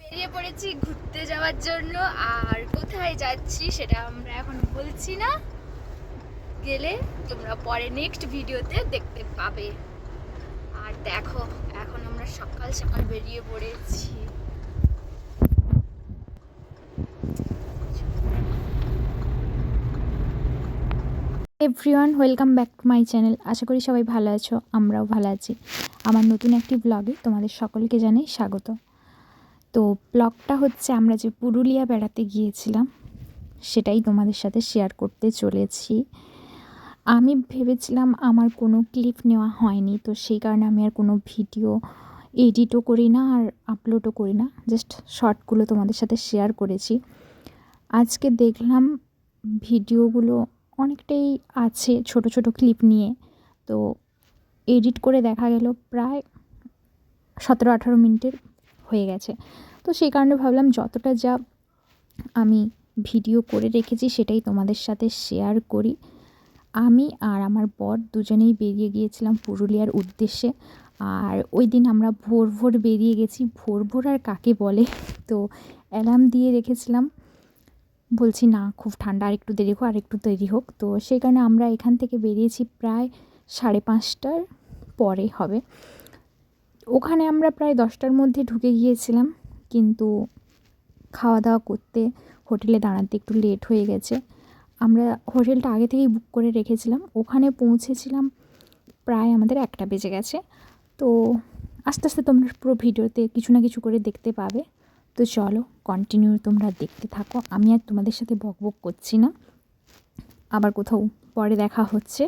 বেরিয়ে পড়েছি ঘুরতে যাওয়ার জন্য। আর কোথায় যাচ্ছি সেটা আমরা এখন বলছি না, গেলে তোমরা পরে নেক্সট ভিডিওতে দেখতে পাবে। আর দেখো এখন আমরা সকাল সকাল বেরিয়ে পড়েছি। Everyone, welcome back to my channel. আশা করি সবাই ভালো আছো, আমরাও ভালো আছি। আমার নতুন একটি ব্লগে তোমাদের সকলকে জানাই স্বাগত। তো ব্লগটা হচ্ছে আমরা যে পুরুলিয়া বেড়াতে গিয়েছিলাম সেটাই তোমাদের সাথে শেয়ার করতে চলেছি। আমি ভেবেছিলাম আমার কোনো ক্লিপ নেওয়া হয়নি, তো সেই কারণে আমি আর কোনো ভিডিও এডিটও করি না আর আপলোডও করি না, জাস্ট শর্টগুলো তোমাদের সাথে শেয়ার করেছি। আজকে দেখলাম ভিডিওগুলো অনেকটাই আছে ছোট ছোট ক্লিপ নিয়ে, তো এডিট করে দেখা গেল প্রায় 17-18 মিনিটের হয়ে গেছে। তো সেই কারণে ভাবলাম যতটা যা আমি ভিডিও করে রেখেছি সেটাই তোমাদের সাথে শেয়ার করি। আমি আর আমার বর দুজনেই বেরিয়ে গিয়েছিলাম পুরুলিয়ার উদ্দেশ্যে। আর ওই দিন আমরা ভোর ভোর বেরিয়ে গেছি। ভোর ভোর আর কাকে বলে, তো অ্যালার্ম দিয়ে রেখেছিলাম, বলছি না খুব ঠান্ডা, আর একটু দেরি হোক আর একটু দেরি হোক। তো সেই কারণে আমরা এখান থেকে বেরিয়েছি প্রায় 5:30টার পরে হবে। ওখানে আমরা প্রায় 10টার মধ্যে ঢুকে গিয়েছিলাম, কিন্তু খাওয়া দাওয়া করতে হোটেলে দাঁড়াতে একটু লেট হয়ে গেছে। আমরা হোটেলটা আগে থেকেই বুক করে রেখেছিলাম, ওখানে পৌঁছেছিলাম প্রায় আমাদের 1টা বেজে গেছে। তো আস্তে আস্তে তোমরা পুরো ভিডিওতে কিছু না কিছু করে দেখতে পাবে। তো চলো কন্টিনিউ তোমরা দেখতে থাকো, আমি আর তোমাদের সাথে বকবক করছি না, আবার কোথাও পরে দেখা হচ্ছে।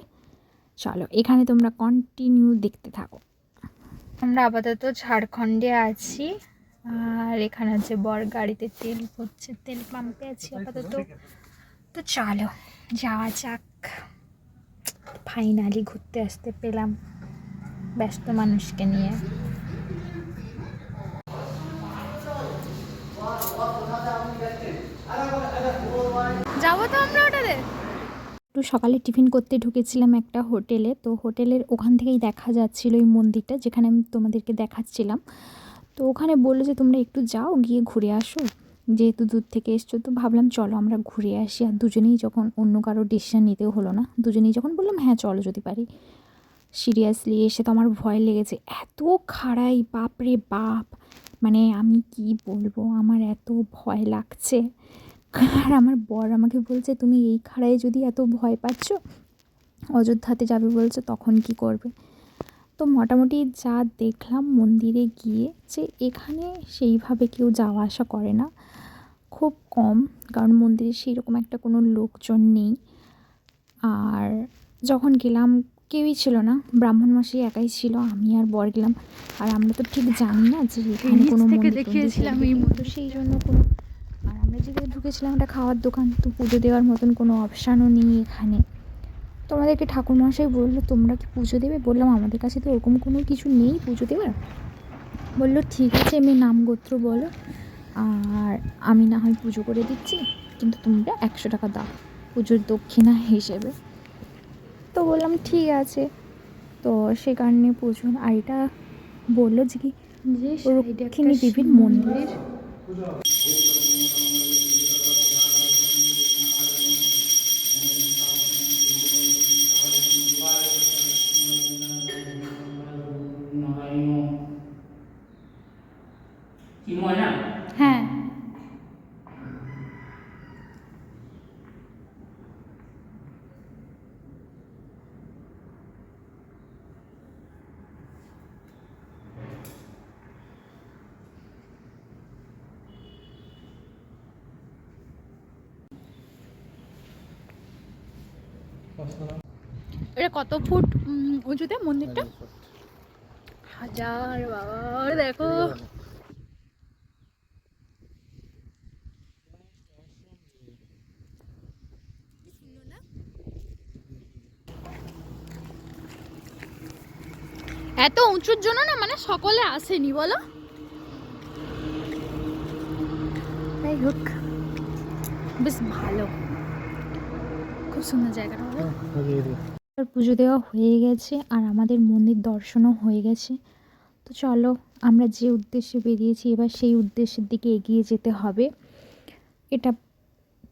চলো এখানে তোমরা কন্টিনিউ দেখতে থাকো। আমরা আপাতত ঝাড়খণ্ডে আছি, আর এখানে আছে বর গাড়িতে তেল ভরছে, তেল পাম্পে আছি আপাতত। তো চলো যাওয়া যাক। ফাইনালি ঘুরতে আসতে পেলাম ব্যস্ত মানুষকে নিয়ে। যাবো তো আমরা ওটাতে। একটু সকালে টিফিন করতে ঢুকেছিলাম একটা হোটেলে, তো হোটেলের ওখান থেকেই দেখা যাচ্ছিল এই মন্দিরটা যেখানে আমি তোমাদেরকে দেখাচ্ছিলাম। তো ওখানে বললো যে তোমরা একটু যাও, গিয়ে ঘুরে আসো, যেহেতু দূর থেকে এসছো। তো ভাবলাম চলো আমরা ঘুরে আসি। আর দুজনেই যখন, অন্য কারো ডিসিশন নিতেও হলো না, দুজনেই যখন বললাম হ্যাঁ চলো যদি পারি। সিরিয়াসলি এসে তো আমার ভয় লেগেছে, এত খাড়াই, বাপরে বাপ, মানে আমি কি বলবো, আমার এত ভয় লাগছে। আর আমার বর আমাকে বলছে তুমি এই খাড়ায় যদি এত ভয় পাচ্ছ, অযোধ্যাতে যাবে বলছো, তখন কি করবে। তো মোটামুটি যা দেখলাম মন্দিরে গিয়ে, যে এখানে সেইভাবে কেউ যাওয়া আসা করে না, খুব কম, কারণ মন্দিরে সেই রকম একটা কোনো লোকজন নেই। আর যখন গেলাম কেউই ছিল না, ব্রাহ্মণ মশাই একাই ছিল, আমি আর বর গেলাম। আর আমরা তো ঠিক জানি না যে এখানে কোনো মন্দির দেখিয়েছিলাম এই মতো, সেই জন্য কোনো, আর আমরা যেখানে ঢুকেছিলাম একটা খাওয়ার দোকান, তো পুজো দেওয়ার মতন কোনো অপশানও নেই এখানে। তো আমাদেরকে ঠাকুরমশাই বললো তোমরা কি পুজো দেবে, বললাম আমাদের কাছে তো ওরকম কোনো কিছু নেই পুজো দেওয়ার। বললো ঠিক আছে এমনি নাম গোত্র বলো, আর আমি না হয় পুজো করে দিচ্ছি, কিন্তু তোমরা 100 টাকা দাও পুজোর দক্ষিণা হিসেবে। তো বললাম ঠিক আছে। তো সে কারণে পুজো, আর এটা বললো যে কি রক্ষিণী দেবীর মন্দির। হ্যাঁ, এটা কত ফুট উঁচুতে মন্দিরটা? 1000। বাবা দেখো, এত উঁচুর জন্য না মানে সকলে আসেনি বলো। যাই হোক বেশ ভালো, খুব সুন্দর জায়গাটা। পুজো দেওয়া হয়ে গেছে আর আমাদের মন্দির দর্শনও হয়ে গেছে। তো তো চলো, আমরা যে উদ্দেশ্যে বেরিয়েছি এবার সেই উদ্দেশ্যের দিকে এগিয়ে যেতে হবে। এটা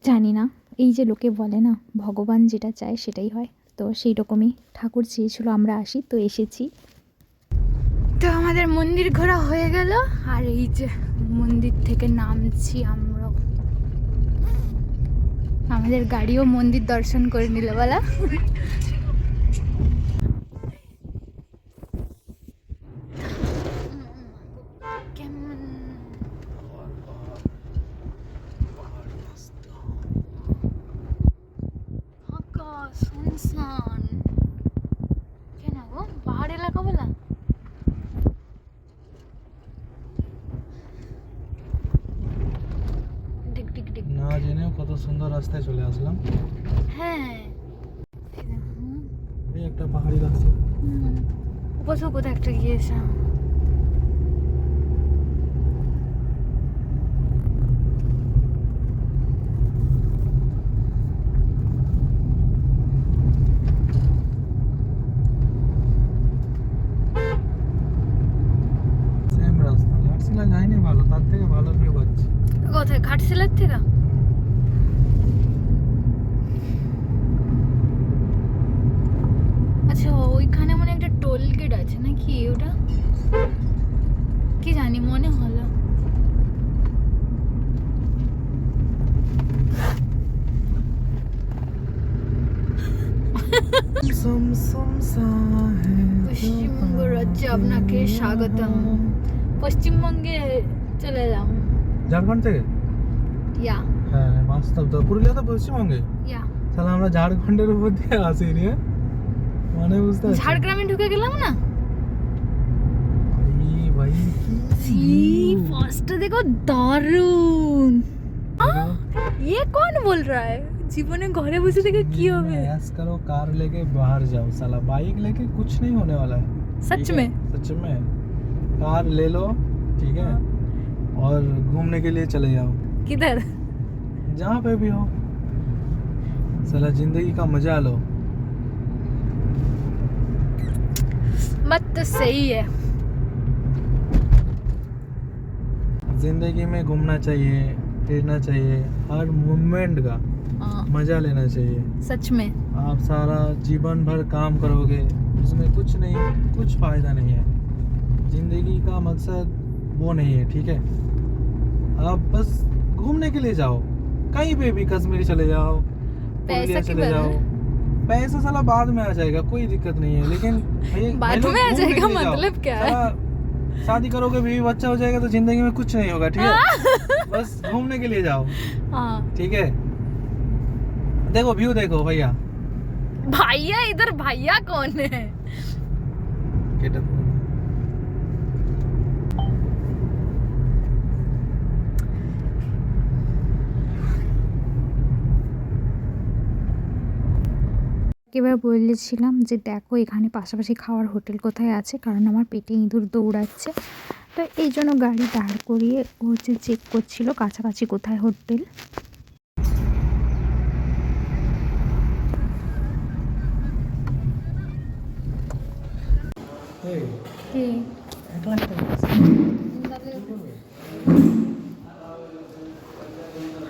জানি না, এই যে লোকে বলে না ভগবান যেটা চায় সেটাই হয়, তো সেই রকমই ঠাকুর চেয়েছিল আমরা আসি, তো এসেছি। তো আমাদের মন্দির ঘোরা হয়ে গেল, আর এই যে মন্দির থেকে নামছি আমরা। আমাদের গাড়িও মন্দির দর্শন করে নিল বলা। কেমন ফাঁকা শুনশান, কেন গো পাহাড় এলাকা বলা? না জেনেও কত সুন্দর রাস্তায় চলে আসলাম। হ্যাঁ, এই একটা পাহাড়ি রাস্তা। কোথাও কোথাও একটা গিয়েছিলাম। সেম রাস্তা, ঘাটশিলা যাইনি, ভালো, তার থেকে ভালো ভিউ পাচ্ছি। কোথায়? ঘাটশিলার থেকে? আচ্ছা, ওইখানে মানে একটা টোল গেট আছে নাকি, ওটা কি জানি, মনে হলো। পশ্চিমবঙ্গ রাজ্যে আপনাকে স্বাগতম। পশ্চিমবঙ্গে চলে এলাম। ঝাড়খণ্ড থেকে? ইয়া হ্যাঁ, বাস্তব তো পুরুলিয়া তো পশ্চিমবঙ্গে। ইয়া তাহলে আমরা ঝাড়খণ্ডের উপর দিয়ে আসি রে, মানে বুঝতে পারছি। ঝাড়গ্রামে ঢুকে গেলাম না। ভাই सी फास्ट देखो, दारुण। ये कौन बोल रहा है? জীবনে ঘরে বসে থেকে কি হবে? ऐस करो, कार लेके बाहर जाओ, साला बाइक लेके कुछ नहीं होने वाला है। सच में? सच में। कार ले लो, ठीक है, और घूमने के लिए चले जाओ किधर? जहाँ पे भी हो, साला जिंदगी का मजा लो। बात तो सही है। जिंदगी में घूमना चाहिए, फिरना चाहिए, हर मोमेंट का मजा लेना चाहिए। सच में। आप सारा जीवन भर काम करोगे, उसमें कुछ नहीं, कुछ फायदा नहीं है। जिंदगी का मकसद वो नहीं है, ठीक है। आप बस घूमने के लिए जाओ, कहीं पे भी, कश्मीर चले जाओ, पुरुलिया चले जाओ। पैसा साला बाद में आ जाएगा, कोई दिक्कत नहीं है, लेकिन बाद में आ जाएगा मतलब क्या है? शादी करोगे, बीवी बच्चा हो जाएगा, तो जिंदगी में कुछ नहीं होगा, ठीक है। बस घूमने के लिए जाओ, ठीक है। देखो व्यू देखो भैया। भैया इधर भैया कौन है? এবার বলেছিলাম যে দেখো এখানে পাশাপাশি খাওয়ার হোটেল কোথায় আছে, কারণ আমার পেটে ইঁদুর দৌড়াচ্ছে। তো এই জন্য গাড়ি দাঁড় করিয়ে হচ্ছে চেক করছিল কাছাকাছি কোথায় হোটেল।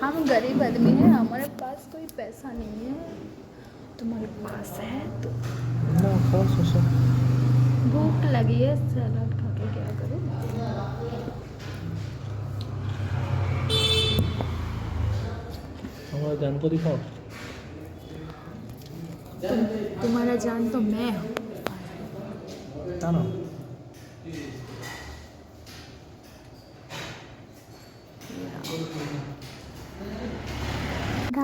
हम गरीब आदमी हैं, हमारे पास कोई पैसा नहीं है। तुम्हारे पास है तो? भूख लगी है, सलाद खा के क्या करूं? हमारा जान को दिखाओ। तुम्हारा जान तो मैं हूँ।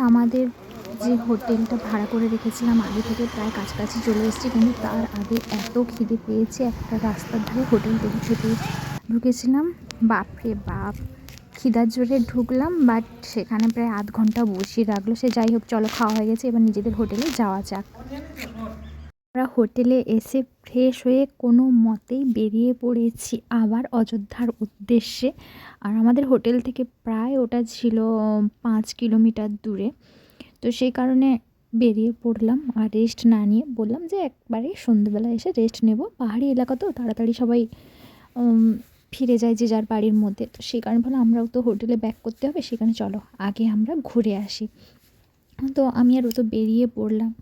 আমাদের যে হোটেলটা ভাড়া করে রেখেছিলাম আগে থেকে প্রায় কাছাকাছি চলে এসেছি, কিন্তু তার আগে এত খিদে পেয়েছে, একটা রাস্তার ধারে হোটেল থেকে ছুটে ঢুকেছিলাম। বাপরে বাপ, খিদার জোরে ঢুকলাম, বাট সেখানে প্রায় আধ ঘন্টা বসিয়ে রাখলো। সে যাই হোক, চলো খাওয়া হয়ে গেছে, এবার নিজেদের হোটেলে যাওয়া যাক। আমরা হোটেলে এসে ফ্রেশ হয়ে কোনো মতেই বেরিয়ে পড়েছি আবার অযোধ্যার উদ্দেশ্যে। আর আমাদের হোটেল থেকে প্রায় ওটা ছিল 5 কিলোমিটার দূরে, তো সেই কারণে বেরিয়ে পড়লাম। আর রেস্ট না নিয়ে বললাম যে একবারে সন্ধ্যেবেলা এসে রেস্ট নেব, পাহাড়ি এলাকা তো তাড়াতাড়ি সবাই ফিরে যায় যে যার বাড়ির মধ্যে। তো সেই কারণে ভাবলাম আমরাও তো হোটেলে ব্যাক করতে হবে, সেখানে চলো আগে আমরা ঘুরে আসি। তো আমি আর ও তো বেরিয়ে পড়লাম,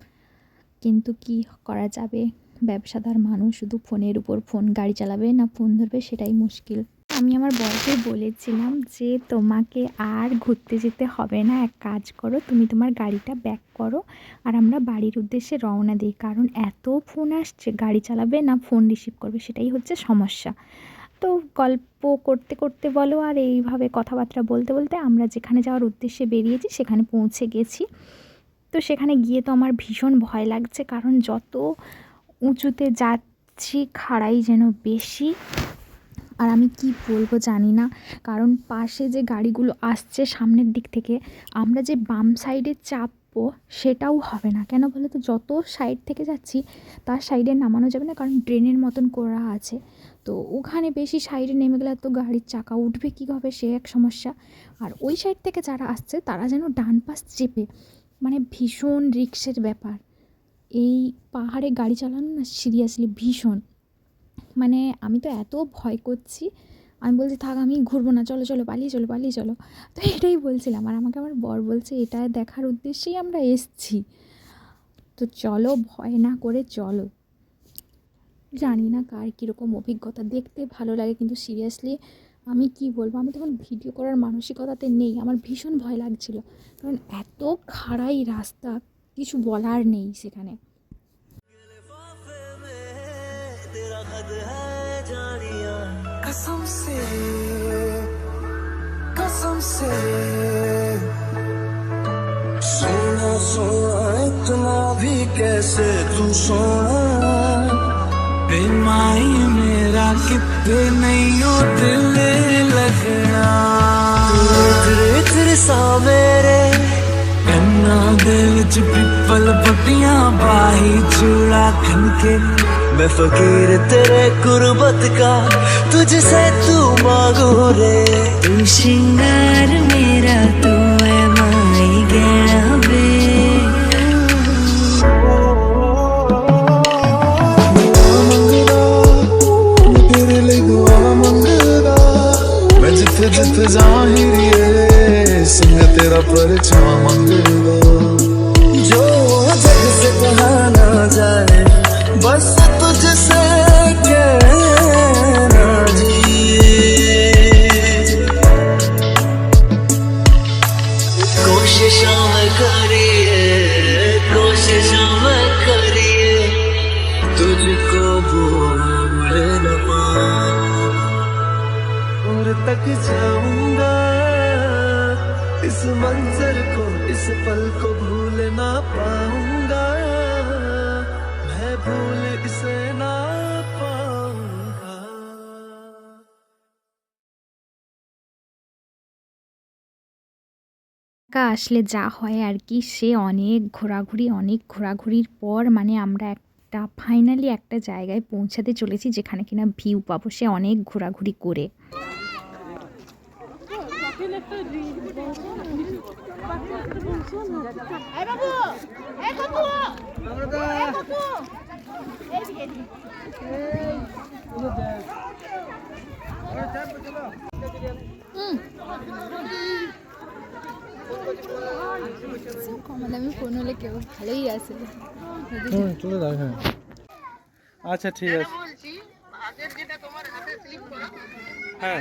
কিন্তু কি করা যাবে, ব্যবসাদার মানুষ, শুধু ফোনের উপর ফোন, গাড়ি চালাবে না ফোন ধরবে সেটাই মুশকিল। আমি আমার বরকে বলেছিলাম যে তোমাকে আর ঘুরতে যেতে হবে না, এক কাজ করো, তুমি তোমার গাড়িটা ব্যাক করো আর আমরা বাড়ির উদ্দেশ্যে রওনা দিই, কারণ এত ফোন আসছে, গাড়ি চালাবে না ফোন রিসিভ করবে, সেটাই হচ্ছে সমস্যা। তো গল্প করতে করতে বলো আর এইভাবে কথাবার্তা বলতে বলতে আমরা যেখানে যাওয়ার উদ্দেশ্যে বেরিয়েছি সেখানে পৌঁছে গেছি। তো সেখানে গিয়ে তো আমার ভীষণ ভয় লাগছে, কারণ যত উঁচুতে যাচ্ছি খাড়াই যেন বেশি। আর আমি কি বলবো জানি না, কারণ পাশে যে গাড়িগুলো আসছে সামনের দিক থেকে, আমরা যে বাম সাইডে চাপবো সেটাও হবে না। কেন বলো তো, যত সাইড থেকে যাচ্ছি তার সাইডে নামানো যাবে না, কারণ ড্রেনের মতন করা আছে। তো ওখানে বেশি সাইডে নেমে গেলে তো গাড়ির চাকা উঠবে কীভাবে, সে এক সমস্যা। আর ওই সাইড থেকে যারা আসছে তারা যেন ডান পাশ চেপে, মানে ভীষণ রিস্কের ব্যাপার। এই পাহাড়ে গাড়ি চালানো না সিরিয়াসলি ভীষণ, মানে আমি তো এত ভয় করছি, আমি বলছি থাক আমি ঘুরবো না, চলো চলো পালিয়ে চলো পালিয়ে চলো। তো এটাই বলছিলাম, আর আমাকে আমার বর বলছে এটা দেখার উদ্দেশ্যেই আমরা এসছি, তো চলো ভয় না করে চলো। জানি না কার কীরকম অভিজ্ঞতা, দেখতে ভালো লাগে কিন্তু সিরিয়াসলি আমি কি বলবো, আমি তখন ভিডিও করার মানসিকতাতে নেই, আমার ভীষণ ভয় লাগছিল, কারণ এত খাড়াই রাস্তা, কিছু বলার নেই সেখানে। कसम से सोना सोना इतना भी कैसे तू सोना बेमाई मेरा कितने नहीं हो दिल लगना तेरे तेरे सा मेरे कन्ना दिल च पिपल पट्टियां बाही चूड़ा खनके मैं फकीर तेरे कुर्बत का तुझसे तू मांगू रे तू श्रृंगार मेरा तू है माई गया वे तेरे लिए दुआ मंगदा मैं जिथे जिथे जाहिर संग तेरा परछावा मंगदा जो जग से कहा ना जाए बस तुझसे कहना जी कोशिशों में करिए तुझको भूल न पाऊं और तक जाऊंगा इस मंजर को इस पल को भूल ना पाऊंगा मैं भूल इसे ना पाऊंगा। আসলে যা হয় আর কি, সে অনেক ঘোরাঘুরির পর মানে আমরা একটা ফাইনালি একটা জায়গায় পৌঁছাতে চলেছি যেখানে কিনা ভিউ পাবো, সে অনেক ঘোরাঘুরি করে। কম দামি ফোন হলে কেউ ভালোই আছে, চলে যাও। হ্যাঁ আচ্ছা ঠিক আছে। হ্যাঁ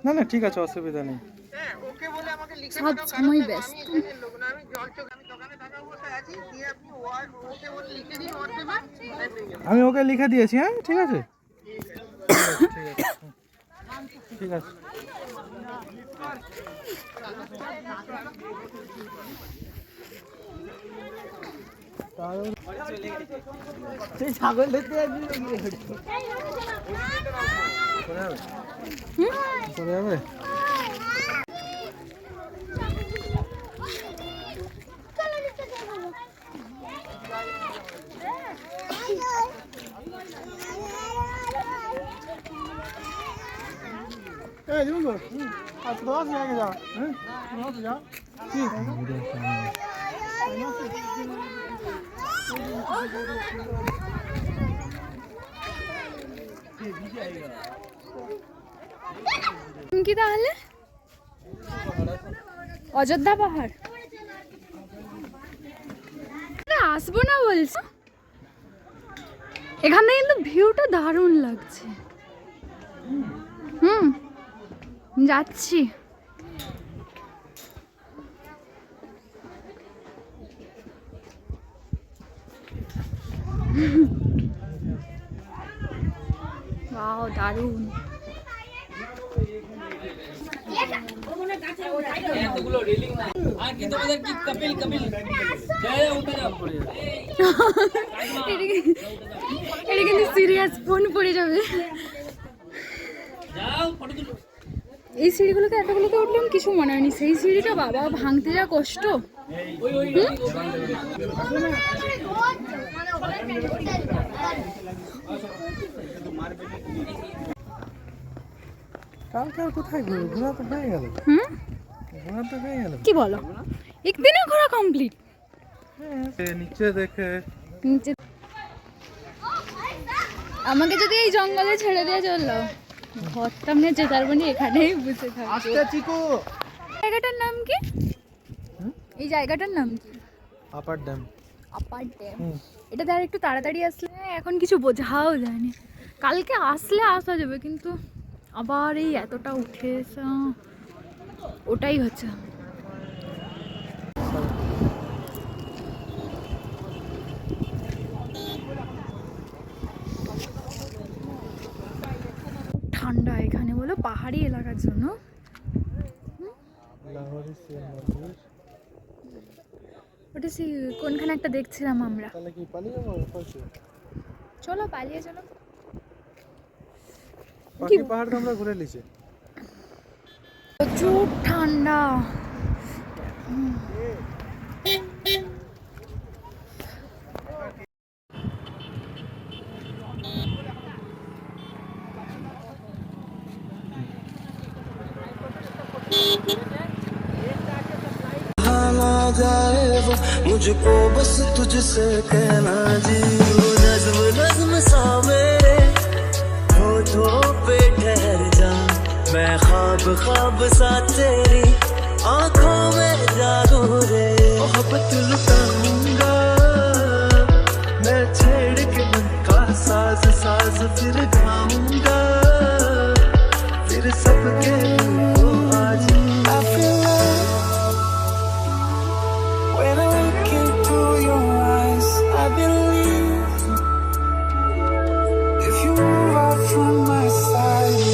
না না ঠিক আছে, অসুবিধা নেই। সব সময় ব্যস্ত। আমি ওকে লিখে দিয়েছি। হ্যাঁ ঠিক আছে ঠিক আছে। ছাগল দেখতে চলে যাবে। কি তাহলে অযোধ্যা পাহাড় আসবো না বলছো? এখানে কিন্তু ভিউটা দারুণ লাগছে। যাচ্ছি। ওয়াও দারুণ। এটা কিন্তু সিরিয়াস, ফোন পড়ে যাবে। এই সিঁড়িগুলোতে এতগুলোতে উঠলাম কিছু মনে হয়নি, সেই সিঁড়িটা বাবা ভাঙতে যা কষ্ট। কি বলো, একদিনে ঘোরা কমপ্লিট? নিচে দেখে নিচে আমাকে যদি এই জঙ্গলে ছেড়ে দিয়ে চললো, ঘরটা নিয়ে যেতে পারবো না, এখানেই বসে থাকবো। জায়গাটার নাম কি? এই জায়গাটার নাম কি? Upper dam. Upper dam. এটা তার একটু তাড়াতাড়ি আসলে, এখন কিছু বোঝাও যায়নি। কালকে আসলে আসা যাবে, কিন্তু আবার এই এতটা উঠে এসে ওটাই হচ্ছে। ঠান্ডা এখানে বলো, পাহাড়ি এলাকার জন্য। ওটা সেই কোনখানে একটা দেখছিলাম আমরা। চলো পালিয়ে চলো। বাকি পাহাড় তো আমরা ঘুরে নিয়েছি। প্রচুর ঠান্ডা। ना जाए वो मुझको बस तुझसे कहना जी, वो नज्म नज्म सा मेरे होठों पे ठहर जा, मैं ख्वाब ख्वाब सा तेरी आंखों में जागू रे, मोहब्बत लुटाऊंगा मैं छेड़ के मन का साज साज, फिर गाऊंगा फिर सबके को आज। I feel love when I look into your eyes, I believe if you move out from my side,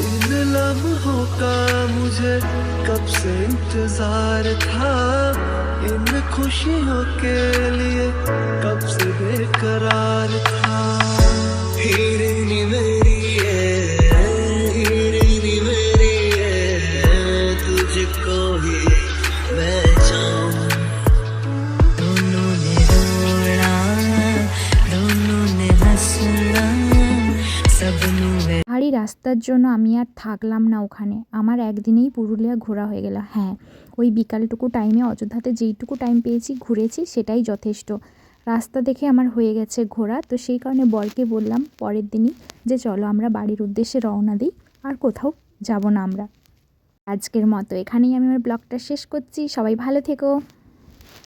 इन लम्हों का मुझे कब से इंतजार था, इन खुशियों के लिए कब से बेकरार था। हीरे मेरी हीरे मेरी तुझको ही मैं चाहूं, दोनों ने रोना दोनों ने हंसना सबनों পাহাড়ি রাস্তার জন্য আমি আর থাকলাম না ওখানে। আমার একদিনেই পুরুলিয়া ঘোরা হয়ে গেল। হ্যাঁ, ওই বিকালটুকু টাইমে অযোধ্যাতে যেইটুকু টাইম পেয়েছি ঘুরেছি, সেটাই যথেষ্ট। রাস্তা দেখে আমার হয়ে গেছে ঘোরা। তো সেই কারণে বরকে বললাম পরের দিনই যে চলো আমরা বাড়ির উদ্দেশ্যে রওনা দিই, আর কোথাও যাব না আমরা। আজকের মতো এখানেই আমি আমার ব্লগটা শেষ করছি। সবাই ভালো থেকো।